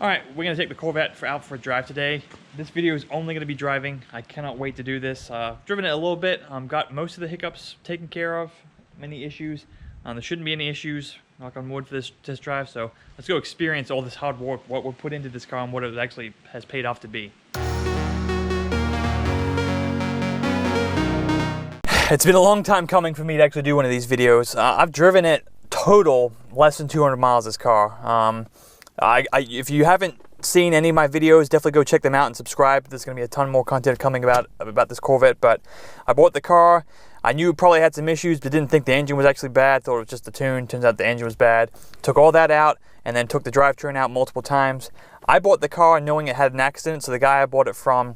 Alright, we're going to take the Corvette out for a drive today. This video is only going to be driving. I cannot wait to do this. Driven it a little bit, got most of the hiccups taken care of, many issues. There shouldn't be any issues, knock on wood, for this test drive. So let's go experience all this hard work, what we're put into this car and what it actually has paid off to be. It's been a long time coming for me to actually do one of these videos. I've driven it total less than 200 miles, this car. If you haven't seen any of my videos, definitely go check them out and subscribe. There's going to be a ton more content coming about this Corvette. But I bought the car. I knew it probably had some issues, but didn't think the engine was actually bad. Thought it was just the tune. Turns out the engine was bad. Took all that out and then took the drivetrain out multiple times. I bought the car knowing it had an accident, so the guy I bought it from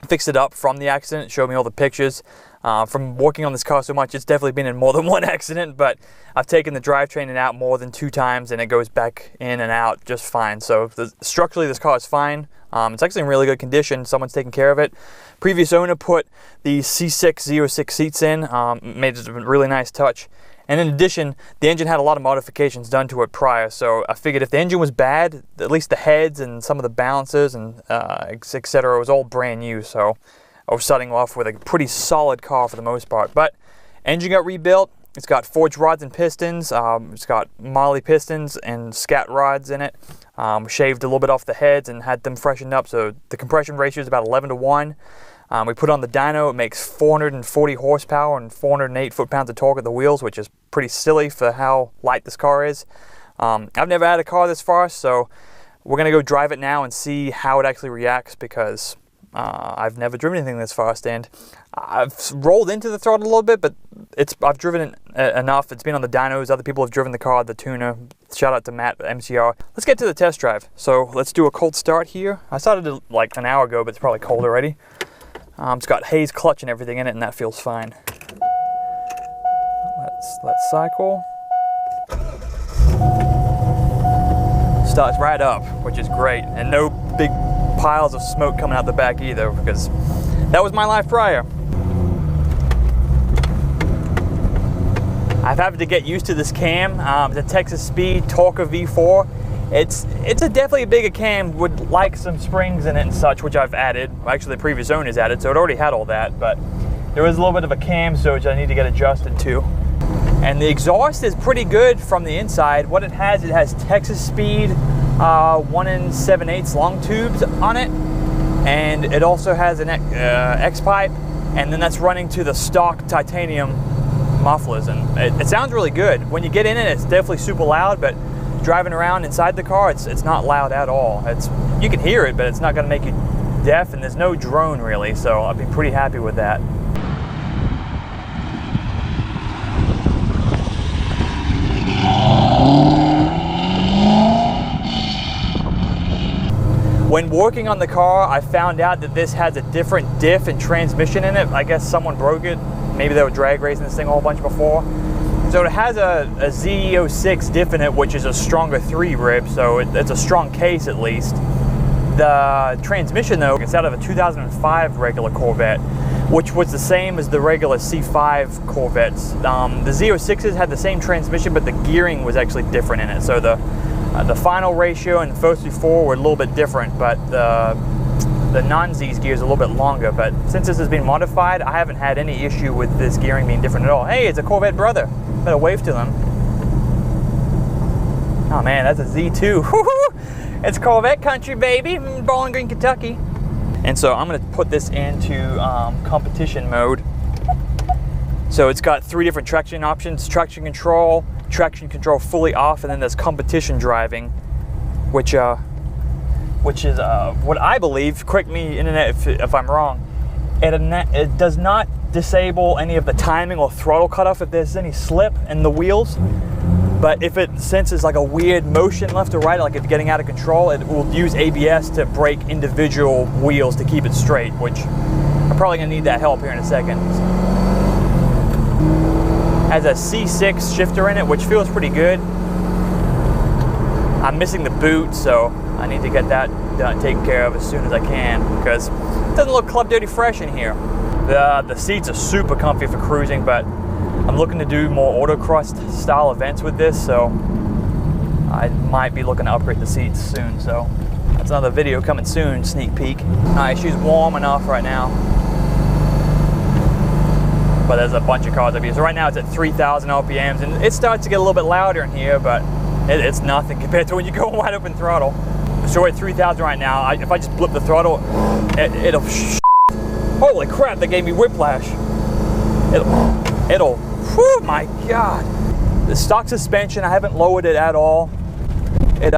fixed it up from the accident, showed me all the pictures. From working on this car so much, it's definitely been in more than one accident, but I've taken the drivetrain out more than 2 times and it goes back in and out just fine. So structurally this car is fine. It's actually in really good condition. Someone's taking care of it. Previous owner put the Z06 seats in, made it a really nice touch. And in addition, the engine had a lot of modifications done to it prior, so I figured if the engine was bad, at least the heads and some of the balances and etc. was all brand new. So I was starting off with a pretty solid car for the most part. But engine got rebuilt. It's got forged rods and pistons. It's got Holley pistons and scat rods in it. Shaved a little bit off the heads and had them freshened up. So the compression ratio is about 11:1. We put on the dyno. It makes 440 horsepower and 408 foot-pounds of torque at the wheels, which is pretty silly for how light this car is. I've never had a car this fast, so we're going to go drive it now and see how it actually reacts, because I've never driven anything this fast, and I've rolled into the throttle a little bit, but I've driven it enough. It's been on the dynos. Other people have driven the car, the tuner. Shout out to Matt at MCR. Let's get to the test drive. So let's do a cold start here. I started it like an hour ago, but it's probably cold already. It's got Hayes clutch and everything in it, and that feels fine. Let's cycle. Starts right up, which is great, and no big piles of smoke coming out the back either, because that was my life prior. I've had to get used to this cam. The Texas Speed Torque V4. It's definitely a bigger cam, would like some springs in it and such, which I've added. Actually, the previous owners added, so it already had all that, but there was a little bit of a cam surge I need to get adjusted to. And the exhaust is pretty good from the inside. What it has Texas Speed 1 7/8 long tubes on it, and it also has an X pipe, and then that's running to the stock titanium mufflers, and it sounds really good. When you get in it, it's definitely super loud, but driving around inside the car, it's not loud at all. You can hear it, but it's not going to make you deaf, and there's no drone really, so I've been pretty happy with that. When working on the car, I found out that this has a different diff and transmission in it. I guess someone broke it. Maybe they were drag racing this thing a whole bunch before. So it has a Z06 diff in it, which is a stronger 3 rib, so it's a strong case at least. The transmission though, it's out of a 2005 regular Corvette, which was the same as the regular C5 Corvettes. The Z06s had the same transmission, but the gearing was actually different in it. So the final ratio and the first 4 were a little bit different, but the non-Z's gears are a little bit longer. But since this has been modified, I haven't had any issue with this gearing being different at all. Hey, it's a Corvette brother. Better wave to them. Oh man, that's a Z2. It's Corvette country, baby. Bowling Green, Kentucky. And so I'm going to put this into competition mode. So it's got 3 different traction options: traction control fully off, and then there's competition driving, which is what I believe. Correct me, internet, if I'm wrong. It does not disable any of the timing or throttle cutoff if there's any slip in the wheels. But if it senses like a weird motion left or right, like it's getting out of control, it will use ABS to brake individual wheels to keep it straight, which I'm probably gonna need that help here in a second. Has a C6 shifter in it, which feels pretty good. I'm missing the boot, so I need to get that taken care of as soon as I can, because it doesn't look club dirty fresh in here. The seats are super comfy for cruising, but I'm looking to do more autocross style events with this, so I might be looking to upgrade the seats soon, so that's another video coming soon, sneak peek. Alright, she's warm enough right now, but there's a bunch of cars up here. So right now it's at 3,000 RPMs, and it starts to get a little bit louder in here, but it's nothing compared to when you go wide open throttle. So we're at 3,000 right now. If I just blip the throttle, it'll holy crap, that gave me whiplash. It'll, whew, my God. The stock suspension, I haven't lowered it at all. It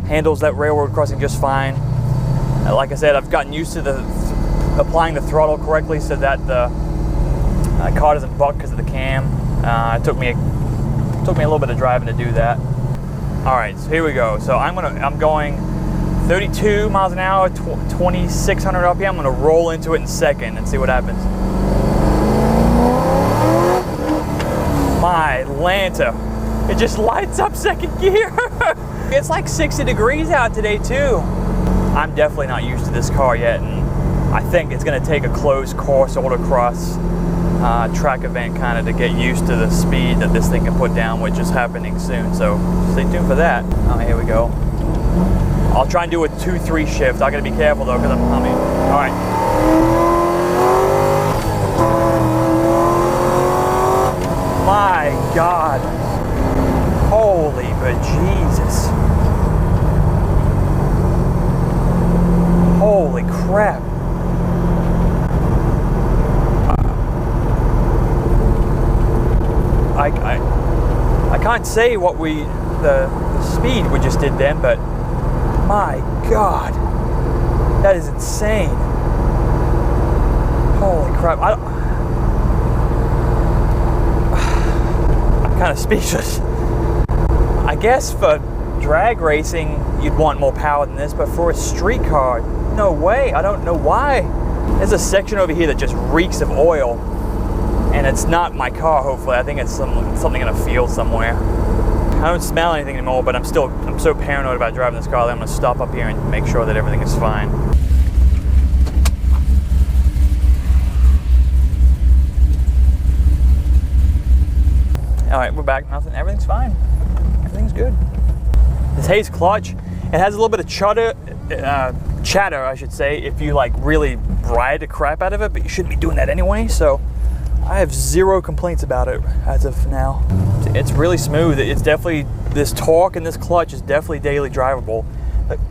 handles that railroad crossing just fine. Like I said, I've gotten used to applying the throttle correctly so that the car doesn't buck because of the cam. It took me a little bit of driving to do that. All right, so here we go. So I'm going 32 miles an hour, 2,600 RPM. I'm gonna roll into it in second and see what happens. My Lanta, it just lights up second gear. It's like 60 degrees out today too. I'm definitely not used to this car yet, and I think it's gonna take a closed course autocross track event kind of to get used to the speed that this thing can put down, which is happening soon, so stay tuned for that. Oh, here we go. I'll try and do a 2-3 shift. I gotta be careful though, because I'm humming. All right. My God. Holy bejesus. Holy crap. I can't say what the speed we just did then, but my God, that is insane. Holy crap. I'm kind of speechless. I guess for drag racing, you'd want more power than this, but for a street car, no way. I don't know why. There's a section over here that just reeks of oil, and it's not my car, hopefully. I think it's something in a field somewhere. I don't smell anything anymore, but I'm so paranoid about driving this car that I'm gonna stop up here and make sure that everything is fine. All right, we're back. Nothing. Everything's fine. Everything's good. This Hayes clutch, it has a little bit of chatter, I should say, if you like really ride the crap out of it, but you shouldn't be doing that anyway. So I have zero complaints about it as of now. It's really smooth. It's definitely, this torque and this clutch is definitely daily drivable.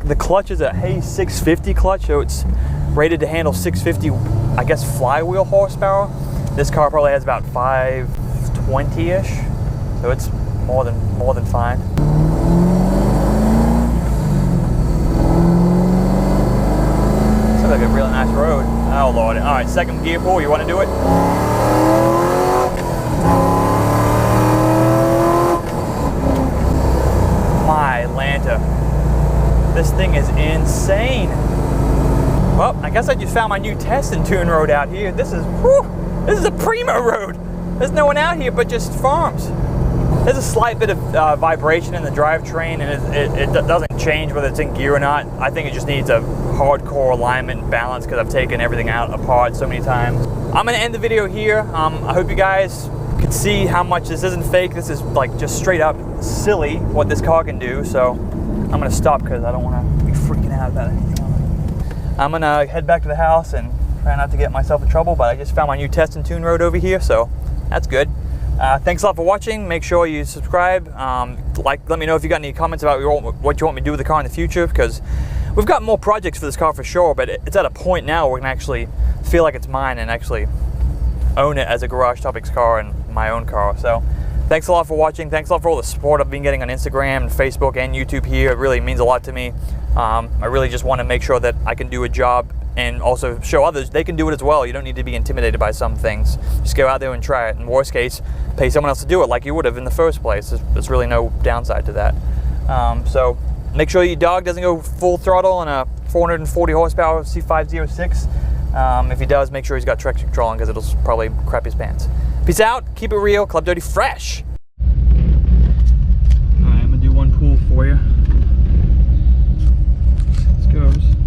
The clutch is a Hayes 650 clutch, so it's rated to handle 650, I guess, flywheel horsepower. This car probably has about 520-ish, so it's more than fine. Looks like a really nice road. Oh Lord! All right, second gear pull. You want to do it? My Lanta, this thing is insane. Well, I guess I just found my new test and tune road out here. This is a primo road. There's no one out here but just farms. There's a slight bit of vibration in the drivetrain, and it doesn't change whether it's in gear or not. I think it just needs a hardcore alignment and balance because I've taken everything out apart so many times. I'm gonna end the video here. I hope you guys can see how much this isn't fake. This is like just straight up silly what this car can do. So I'm gonna stop because I don't want to be freaking out about anything. I'm gonna head back to the house and try not to get myself in trouble, but I just found my new test and tune road over here, so that's good. Thanks a lot for watching. Make sure you subscribe. Let me know if you got any comments about what you want me to do with the car in the future, because we've got more projects for this car for sure, but it's at a point now where we can actually feel like it's mine and actually own it as a Garage Topics car and my own car. So thanks a lot for watching. Thanks a lot for all the support I've been getting on Instagram and Facebook and YouTube here. It really means a lot to me. I really just want to make sure that I can do a job and also show others they can do it as well. You don't need to be intimidated by some things. Just go out there and try it. In worst case, pay someone else to do it like you would have in the first place. There's really no downside to that. So make sure your dog doesn't go full throttle on a 440 horsepower C506. If he does, make sure he's got traction control on, because it'll probably crap his pants. Peace out, keep it real, Club Dirty Fresh. Alright, I'm gonna do one pull for you. This goes.